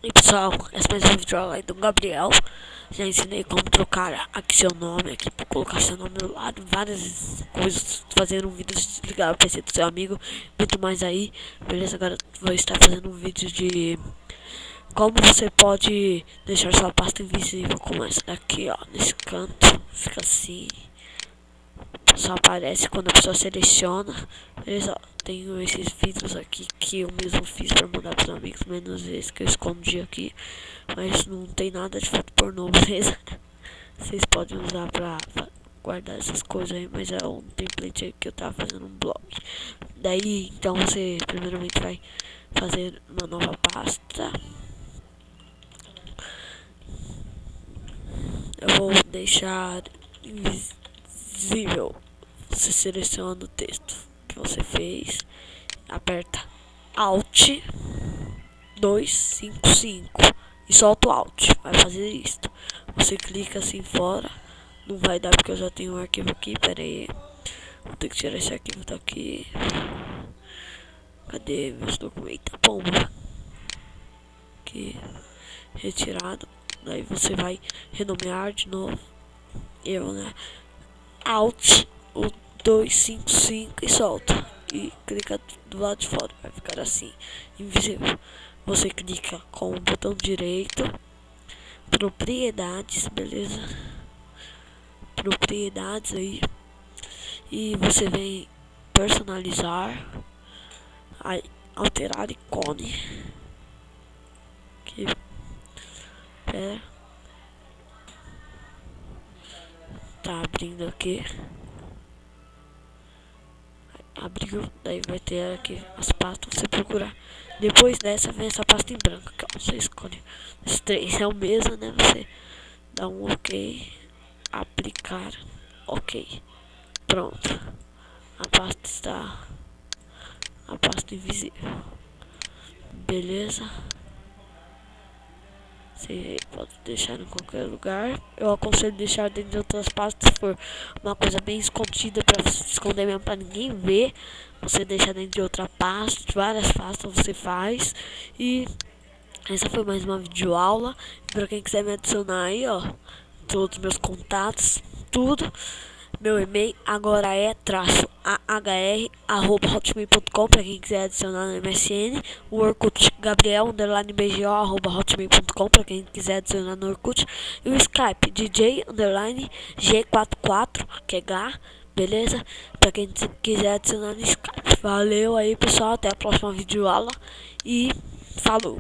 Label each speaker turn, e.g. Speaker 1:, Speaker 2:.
Speaker 1: E pessoal, essa é mais uma videoaula aí do Gabriel. Já ensinei como trocar aqui seu nome, aqui para colocar seu nome do lado, várias coisas, fazendo um vídeo de desligar o PC do seu amigo, muito mais aí, beleza? Agora eu vou estar fazendo um vídeo de como você pode deixar sua pasta invisível, como essa daqui, ó, nesse canto, fica assim. Só aparece quando a pessoa seleciona. Beleza? Tenho esses vídeos aqui que eu mesmo fiz para mandar para os amigos, menos esse que eu escondi aqui. Mas não tem nada de foto pornô, beleza? Vocês podem usar para guardar essas coisas aí, mas é um template aí que eu tava fazendo um blog. Daí, então você primeiramente vai fazer uma nova pasta. Eu vou deixar invisível. Você seleciona o texto que você fez, aperta Alt 255 e solta o Alt. Vai fazer isto. Você clica assim fora. Não vai dar porque eu já tenho um arquivo aqui. Pera aí. Vou ter que tirar esse arquivo daqui. Cadê meus documentos? Bomba. Aqui. Retirado. Daí você vai renomear de novo. Eu, né? Alt o 255 e solta. E clica do lado de fora. Vai ficar assim, invisível. Você clica com o botão direito. Propriedades, beleza? Propriedades aí. E você vem personalizar. Aí, alterar ícone. Aqui. Pera. Tá abrindo aqui. Abriu, daí vai ter aqui as pastas pra você procurar. Depois dessa vem essa pasta em branco, que ó, você escolhe. Os três é o mesmo, né? Você dá um OK, aplicar, OK. Pronto. A pasta invisível. Beleza? Você pode deixar em qualquer lugar. Eu aconselho deixar dentro de outras pastas se for uma coisa bem escondida para esconder mesmo para ninguém ver. Você deixa dentro de outra pasta, várias pastas você faz. E essa foi mais uma videoaula. Para quem quiser me adicionar aí, ó, todos os meus contatos, tudo. Meu e-mail agora é _ahr@hotmail.com para quem quiser adicionar no MSN. O Orkut Gabriel_BGO@hotmail.com para quem quiser adicionar no Orkut. E o Skype DJ_G44 que é Gá, beleza? Para quem quiser adicionar no Skype. Valeu aí pessoal, até a próxima videoaula e falou!